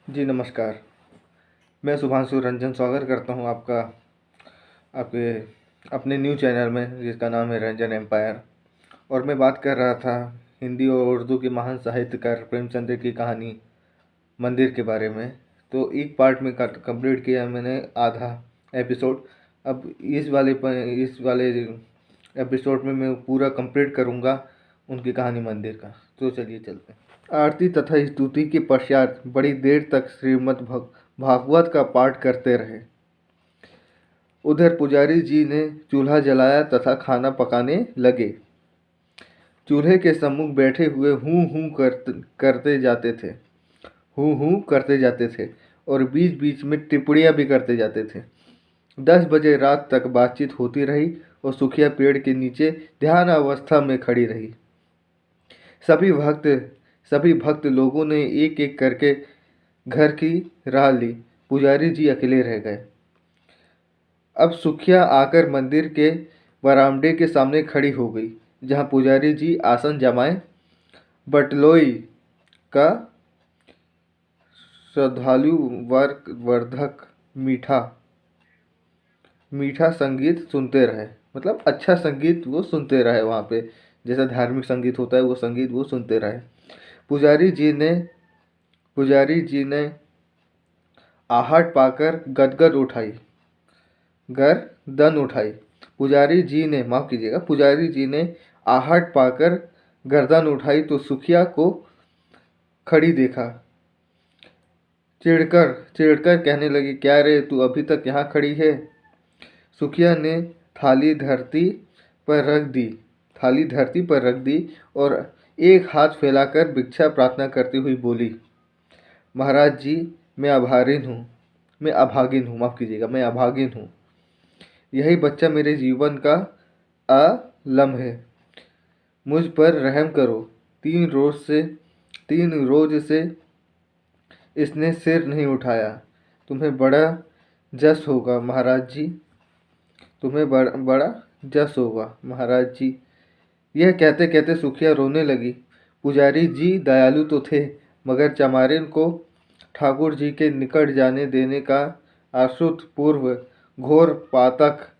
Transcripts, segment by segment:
जी नमस्कार। मैं शुभांशु रंजन स्वागत करता हूं आपका आपके अपने न्यूज़ चैनल में जिसका नाम है रंजन एम्पायर। और मैं बात कर रहा था हिंदी और उर्दू के महान साहित्यकार प्रेमचंद की कहानी मंदिर के बारे में। तो एक पार्ट में कंप्लीट किया मैंने आधा एपिसोड। अब इस वाले एपिसोड में मैं पूरा कंप्लीट करूंगा उनकी कहानी मंदिर का। तो चलिए चलते हैं। आरती तथा स्तुति के पश्चात बड़ी देर तक श्रीमद् भागवत का पाठ करते रहे। उधर पुजारी जी ने चूल्हा जलाया तथा खाना पकाने लगे। चूल्हे के सम्मुख बैठे हुए हूँ हूँ करते जाते थे और बीच बीच में टिप्पणियाँ भी करते जाते थे। 10 बजे रात तक बातचीत होती रही और सुखिया पेड़ के नीचे ध्यान अवस्था में खड़ी रही। सभी भक्त लोगों ने एक एक करके घर की राह ली। पुजारी जी अकेले रह गए। अब सुखिया आकर मंदिर के बरामदे के सामने खड़ी हो गई, जहाँ पुजारी जी आसन जमाए बटलोई का श्रद्धालु वर्धक मीठा मीठा संगीत सुनते रहे। मतलब अच्छा संगीत वो सुनते रहे। वहाँ पे जैसा धार्मिक संगीत होता है वो संगीत वो सुनते रहे। पुजारी जी ने पुजारी जी ने आहट पाकर गदगद उठाई गर्दन उठाई। पुजारी जी ने आहट पाकर गर्दन उठाई तो सुखिया को खड़ी देखा। चिढ़कर कहने लगी, क्या रे, तू अभी तक यहाँ खड़ी है? सुखिया ने थाली धरती पर रख दी और एक हाथ फैलाकर भिक्षा प्रार्थना करती हुई बोली, महाराज जी, मैं अभागिन हूँ। यही बच्चा मेरे जीवन का आलम है। मुझ पर रहम करो। 3 रोज से इसने सिर नहीं उठाया। तुम्हें बड़ा जस होगा महाराज जी। यह कहते कहते सुखिया रोने लगी। पुजारी जी दयालु तो थे, मगर चमारिन को ठाकुर जी के निकट जाने देने का आश्रुत पूर्व घोर पातक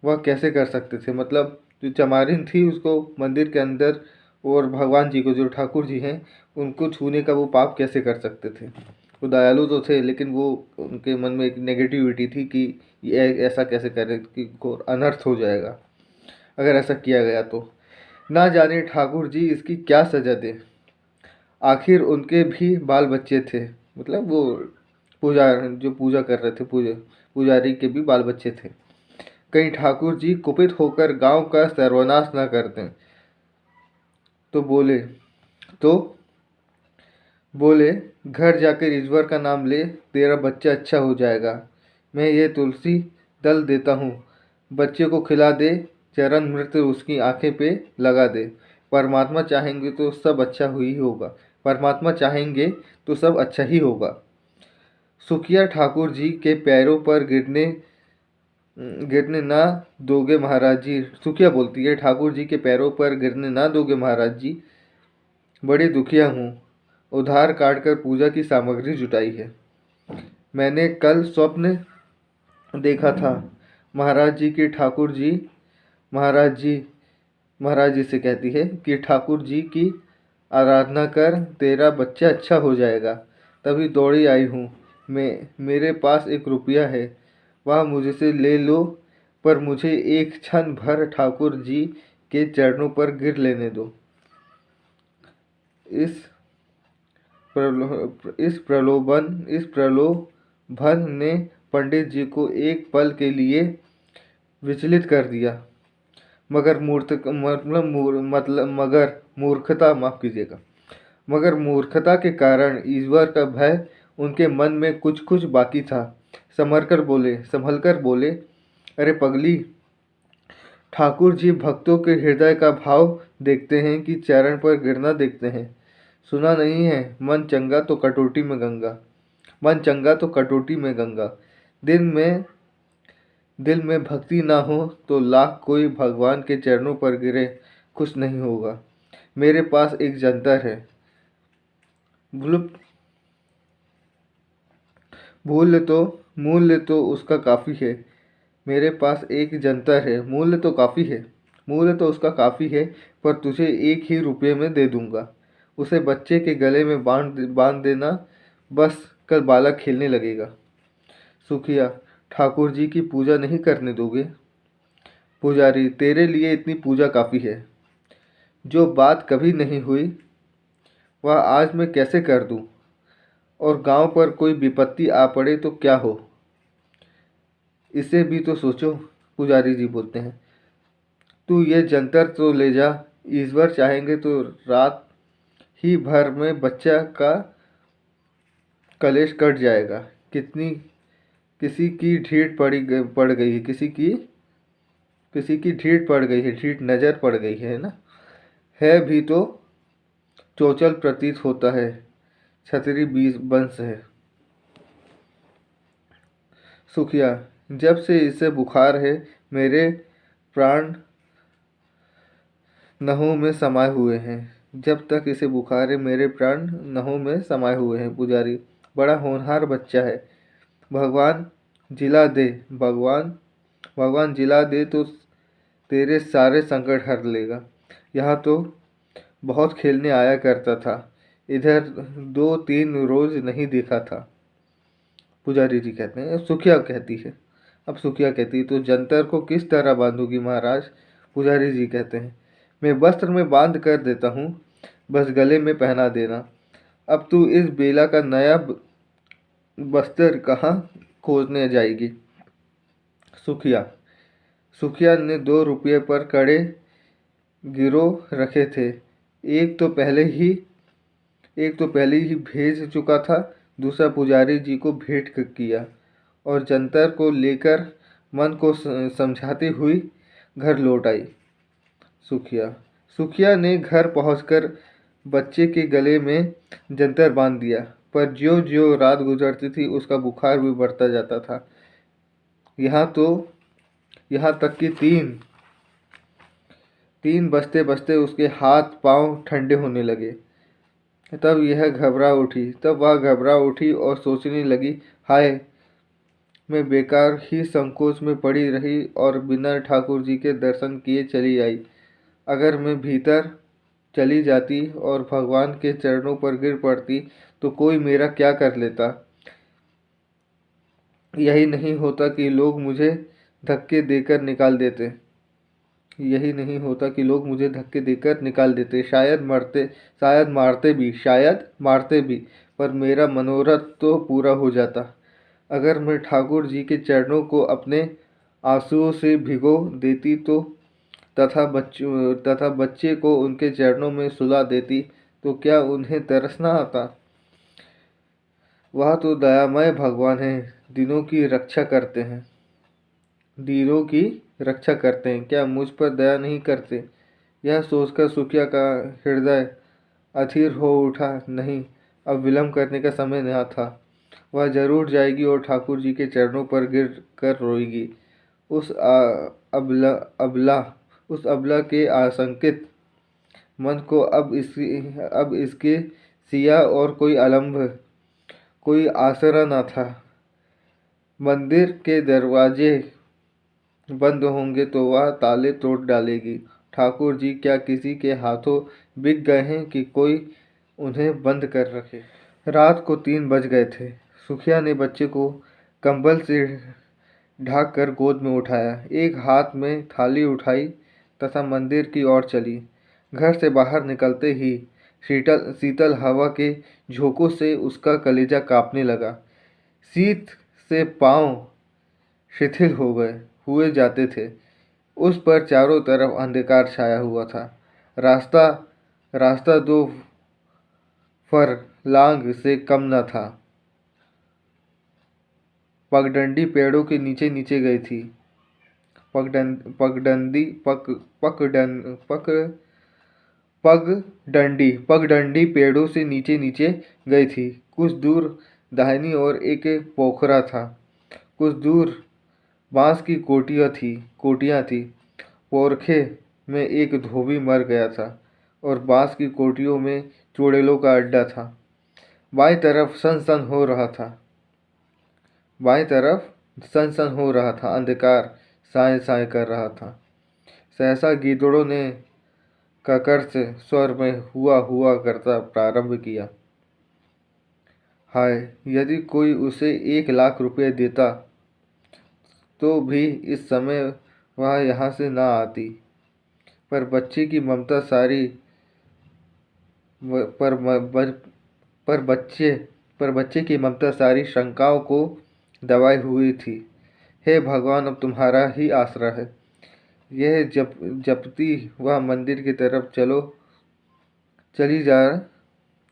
वह कैसे कर सकते थे। मतलब जो चमारिन थी उसको मंदिर के अंदर और भगवान जी को, जो ठाकुर जी हैं, उनको छूने का वो पाप कैसे कर सकते थे। वो दयालु तो थे, लेकिन वो उनके मन में एक नेगेटिविटी थी कि ये ऐसा कैसे करे कि घोर अनर्थ हो जाएगा अगर ऐसा किया गया तो। ना जाने ठाकुर जी इसकी क्या सजा दे। आखिर उनके भी बाल बच्चे थे। मतलब वो पूजा कर रहे थे, पुजारी के भी बाल बच्चे थे। कहीं ठाकुर जी कुपित होकर गांव का सर्वनाश न कर दें। तो बोले, घर जाकर ईश्वर का नाम ले, तेरा बच्चा अच्छा हो जाएगा। मैं ये तुलसी दल देता हूँ, बच्चे को खिला दे, चरण मृत्यु उसकी आंखें पे लगा दे। परमात्मा चाहेंगे तो सब अच्छा ही होगा। सुखिया ठाकुर जी के पैरों पर गिरने ना दोगे महाराज जी। सुखिया बोलती है, ठाकुर जी के पैरों पर गिरने ना दोगे महाराज जी। बड़ी दुखिया हूँ। उधार काट कर पूजा की सामग्री जुटाई है। मैंने कल स्वप्न देखा था महाराज जी की महाराज जी से कहती है कि ठाकुर जी की आराधना कर, तेरा बच्चा अच्छा हो जाएगा। तभी दौड़ी आई हूँ। मेरे पास 1 रुपया है, वह मुझसे ले लो, पर मुझे एक क्षण भर ठाकुर जी के चरणों पर गिर लेने दो। इस प्रलोभन ने पंडित जी को एक पल के लिए विचलित कर दिया, मगर मूर्खता के कारण ईश्वर का भय उनके मन में कुछ कुछ बाकी था। संभल कर बोले, अरे पगली, ठाकुर जी भक्तों के हृदय का भाव देखते हैं कि चरण पर गिरना देखते हैं। सुना नहीं है, मन चंगा तो कटोटी में गंगा। दिल में भक्ति ना हो तो लाख कोई भगवान के चरणों पर गिरे, खुश नहीं होगा। मेरे पास एक जंतर है। मूल्य तो उसका काफ़ी है। मेरे पास एक जंतर है, मूल्य तो उसका काफ़ी है, पर तुझे 1 ही रुपये में दे दूंगा। उसे बच्चे के गले में बांध देना, बस कल बालक खेलने लगेगा। सुखिया, ठाकुर जी की पूजा नहीं करने दोगे? पुजारी, तेरे लिए इतनी पूजा काफ़ी है। जो बात कभी नहीं हुई वह आज मैं कैसे कर दूं? और गांव पर कोई विपत्ति आ पड़े तो क्या हो? इसे भी तो सोचो। पुजारी जी बोलते हैं, तू ये जंतर तो ले जा, ईश्वर चाहेंगे तो रात ही भर में बच्चा का कलेश कट जाएगा। कितनी किसी की पड़ गई है, किसी की ढीठ पड़ गई है, ढीठ नज़र पड़ गई है ना। है भी तो चोचल प्रतीत होता है, छतरी बीस वंश है। सुखिया, जब से इसे बुखार है मेरे प्राण नहों में समाये हुए हैं। जब तक इसे बुखार है मेरे प्राण नहों में समाये हुए हैं। पुजारी, बड़ा होनहार बच्चा है। भगवान जिला दे भगवान भगवान जिला दे तो तेरे सारे संकट हर लेगा। यहाँ तो बहुत खेलने आया करता था, इधर 2-3 रोज नहीं देखा था। पुजारी जी कहते हैं, सुखिया कहती है। अब सुखिया कहती है, तो जंतर को किस तरह बांधूंगी महाराज? पुजारी जी कहते हैं, मैं वस्त्र में बांध कर देता हूँ, बस गले में पहना देना। अब तू इस बेला का नया बस्तर कहाँ खोजने जाएगी? सुखिया, सुखिया ने 2 रुपये पर कड़े गिरोह रखे थे। एक तो पहले ही एक तो पहले ही भेज चुका था, दूसरा पुजारी जी को भेंट किया और जंतर को लेकर मन को समझाती हुई घर लौट आई। सुखिया सुखिया ने घर पहुंचकर बच्चे के गले में जंतर बांध दिया, पर ज्यों ज्यों रात गुजरती थी उसका बुखार भी बढ़ता जाता था। यहाँ तक कि तीन बजते बजते उसके हाथ पांव ठंडे होने लगे। तब वह घबरा उठी और सोचने लगी, हाय, मैं बेकार ही संकोच में पड़ी रही और बिना ठाकुर जी के दर्शन किए चली आई। अगर मैं भीतर चली जाती और भगवान के चरणों पर गिर पड़ती तो कोई मेरा क्या कर लेता। यही नहीं होता कि लोग मुझे धक्के देकर निकाल देते। शायद मारते भी, पर मेरा मनोरथ तो पूरा हो जाता। अगर मैं ठाकुर जी के चरणों को अपने आंसुओं से भिगो देती तो तथा बच्चे को उनके चरणों में सुला देती तो क्या उन्हें तरस न आता? वह तो दयामय भगवान हैं, दीनों की रक्षा करते हैं, क्या मुझ पर दया नहीं करते? यह सोचकर सुखिया का हृदय अधीर हो उठा। नहीं, अब विलंब करने का समय न था। वह जरूर जाएगी और ठाकुर जी के चरणों पर गिर कर रोएगी। उस अबला अबला उस अबला के आशंकित मन को अब इसके सिया और कोई आसरा न था। मंदिर के दरवाजे बंद होंगे तो वह ताले तोड़ डालेगी। ठाकुर जी क्या किसी के हाथों बिक गए हैं कि कोई उन्हें बंद कर रखे? रात को 3 बज गए थे। सुखिया ने बच्चे को कंबल से ढाक कर गोद में उठाया, एक हाथ में थाली उठाई तथा मंदिर की ओर चली। घर से बाहर निकलते ही शीतल हवा के झोंकों से उसका कलेजा कांपने लगा। शीत से पांव शिथिल हुए जाते थे। उस पर चारों तरफ अंधकार छाया हुआ था। रास्ता 2 फरलांग से कम न था। पगडंडी पेड़ों के नीचे नीचे गई थी। पगडंडी पेड़ों से नीचे नीचे गई थी। कुछ दूर दाहिनी ओर एक पोखरा था। कुछ दूर बांस की कोटियाँ थी। पोरखे में एक धोबी मर गया था और बांस की कोटियों में चुड़ैलों का अड्डा था। बाईं तरफ सन हो रहा था। बाईं तरफ सन सन हो रहा था, अंधकार साए साए कर रहा था। सहसा गीदड़ों ने ककर से स्वर में हुआ हुआ करता प्रारंभ किया। हाय, यदि कोई उसे 1 लाख रुपए देता तो भी इस समय वह यहाँ से न आती। पर बच्चे की ममता सारी पर पर, पर बच्चे पर बच्चे की ममता सारी शंकाओं को दबाए हुई थी। हे भगवान, अब तुम्हारा ही आसरा है। यह जपती वह मंदिर की तरफ चली जा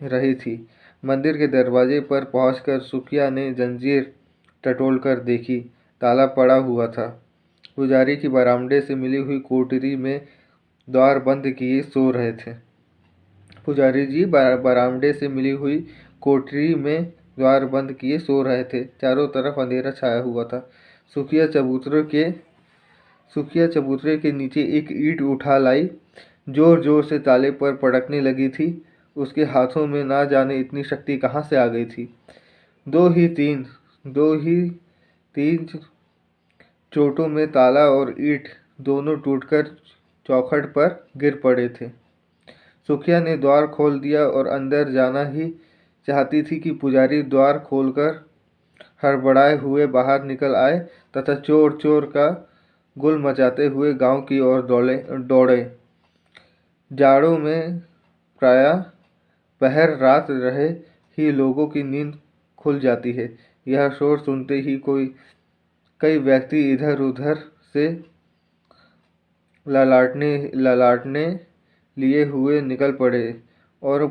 रही थी। मंदिर के दरवाजे पर पहुंचकर सुखिया ने जंजीर टटोलकर देखी। ताला पड़ा हुआ था। पुजारी की बरामदे से मिली हुई कोठरी में द्वार बंद किए सो रहे थे। पुजारी जी बरामदे से मिली हुई कोठरी में द्वार बंद किए सो रहे थे। चारों तरफ अंधेरा छाया हुआ था। सुखिया चबूतरे के नीचे एक ईंट उठा लाई। जोर जोर से ताले पर पड़कने लगी थी। उसके हाथों में ना जाने इतनी शक्ति कहाँ से आ गई थी। दो ही तीन चोटों में ताला और ईंट दोनों टूटकर चौखट पर गिर पड़े थे। सुखिया ने द्वार खोल दिया और अंदर जाना ही चाहती थी कि पुजारी द्वार खोलकर हड़बड़ाए हुए बाहर निकल आए तथा चोर चोर का गुल मचाते हुए गांव की ओर दौड़े। जाड़ों में प्रायः पहर रात रहे ही लोगों की नींद खुल जाती है। यह शोर सुनते ही कई व्यक्ति इधर उधर से ललाटने लिए हुए निकल पड़े और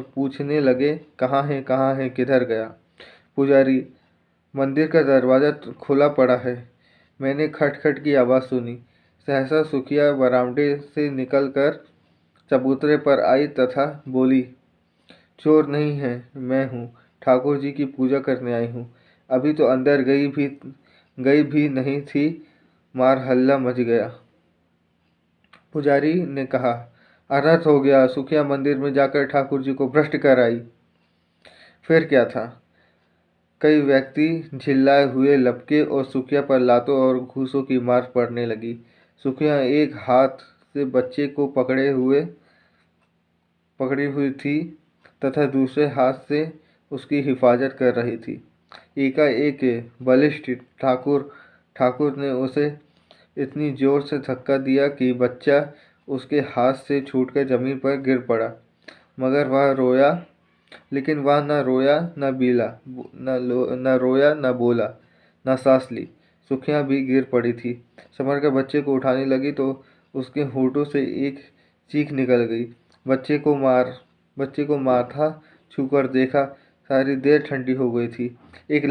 पूछने लगे, कहाँ है, किधर गया। पुजारी, मंदिर का दरवाज़ा खुला पड़ा है। मैंने खटखट की आवाज़ सुनी। सहसा सुखिया बरामदे से निकलकर चबूतरे पर आई तथा बोली, चोर नहीं है, मैं हूँ। ठाकुर जी की पूजा करने आई हूँ। अभी तो अंदर गई भी नहीं थी, मार हल्ला मच गया। पुजारी ने कहा, अनर्थ हो गया। सुखिया मंदिर में जाकर ठाकुर जी को भ्रष्ट कर आई। फिर क्या था? कई व्यक्ति झिल्लाए हुए लपके और सुखिया पर लातों और घूसों की मार पड़ने लगी। सुखिया एक हाथ से बच्चे को पकड़ी हुई थी तथा दूसरे हाथ से उसकी हिफाजत कर रही थी। एकाएक बलिष्ठ ठाकुर ने उसे इतनी जोर से धक्का दिया कि बच्चा उसके हाथ से छूटकर जमीन पर गिर पड़ा। मगर वह न रोया न बोला, न सांस ली। सुखिया भी गिर पड़ी थी। संभल कर बच्चे को उठाने लगी तो उसके होठों से एक चीख निकल गई। बच्चे को माथा छूकर देखा, सारी देह ठंडी हो गई थी। एक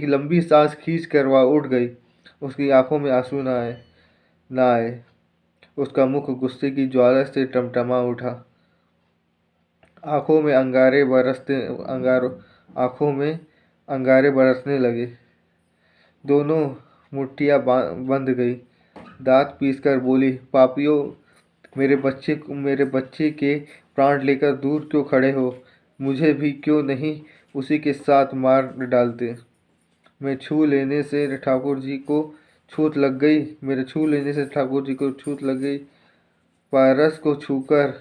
लंबी सांस खींच कर वह उठ गई। उसकी आंखों में आंसू न आए। उसका मुख गुस्से की ज्वाला से टमटमा उठा। आंखों में अंगारे बरसने लगे। दोनों मुट्ठियां बंध गई। दांत पीसकर बोली, पापियों, मेरे बच्चे के प्राण लेकर दूर क्यों खड़े हो? मुझे भी क्यों नहीं उसी के साथ मार डालते? मैं छू लेने से ठाकुर जी को छूत लग गई। पारस को छूकर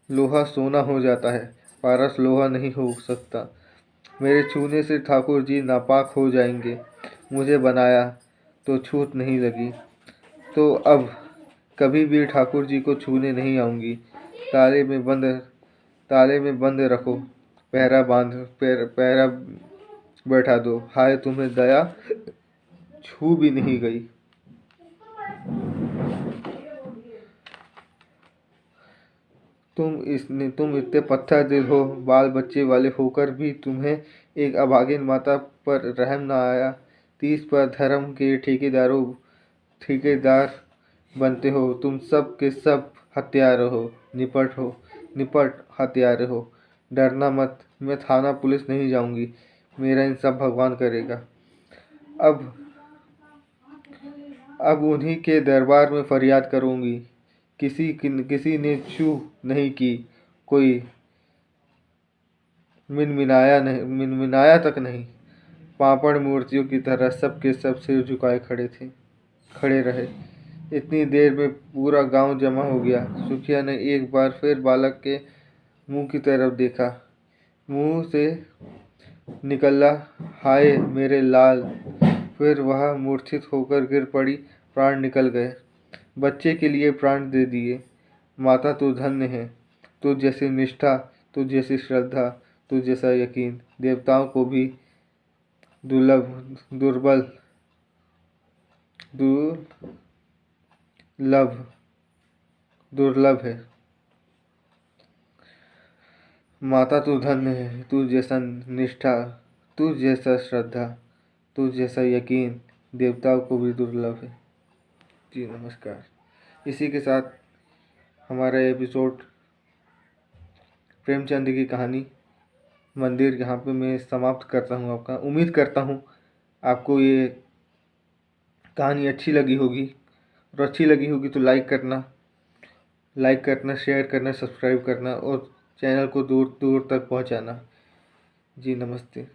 लोहा सोना हो जाता है, पारस लोहा नहीं हो सकता। मेरे छूने से ठाकुर जी नापाक हो जाएंगे। मुझे बनाया तो छूत नहीं लगी, तो अब कभी भी ठाकुर जी को छूने नहीं आऊँगी। ताले में बंद रखो, पहरा बैठा दो। हाय तुम्हें दया, छू भी नहीं गई। तुम इतने पत्थर दिल हो, बाल बच्चे वाले होकर भी तुम्हें एक अभागिन माता पर रहम न आया। 30 पर धर्म के ठेकेदार बनते हो। तुम सब के सब हत्यारे हो, निपट हत्यारे हो। डरना मत, मैं थाना पुलिस नहीं जाऊंगी। मेरा इंसाफ भगवान करेगा। अब उन्हीं के दरबार में फरियाद करूंगी। किसी ने छू नहीं की। कोई मिनमिनाया तक नहीं। पापड़ मूर्तियों की तरह सब के सब सिर झुकाए खड़े रहे। इतनी देर में पूरा गांव जमा हो गया। सुखिया ने एक बार फिर बालक के मुंह की तरफ देखा। मुंह से निकला, हाय मेरे लाल। फिर वह मूर्छित होकर गिर पड़ी, प्राण निकल गए। बच्चे के लिए प्राण दे दिए। माता तू धन्य है। तू जैसी निष्ठा, तू जैसी श्रद्धा, तू जैसा यकीन देवताओं को भी दुर्लभ दुर्बल दुर्लभ दुर्लभ है। माता तू धन्य है। तू जैसा निष्ठा, तू जैसा श्रद्धा, तू जैसा यकीन देवताओं को भी दुर्लभ है। जी नमस्कार। इसी के साथ हमारा एपिसोड प्रेमचंद की कहानी मंदिर यहाँ पे मैं समाप्त करता हूँ। आपका उम्मीद करता हूँ आपको ये कहानी अच्छी लगी होगी, और अच्छी लगी होगी तो लाइक करना, शेयर करना, सब्सक्राइब करना और चैनल को दूर दूर तक पहुँचाना। जी नमस्ते।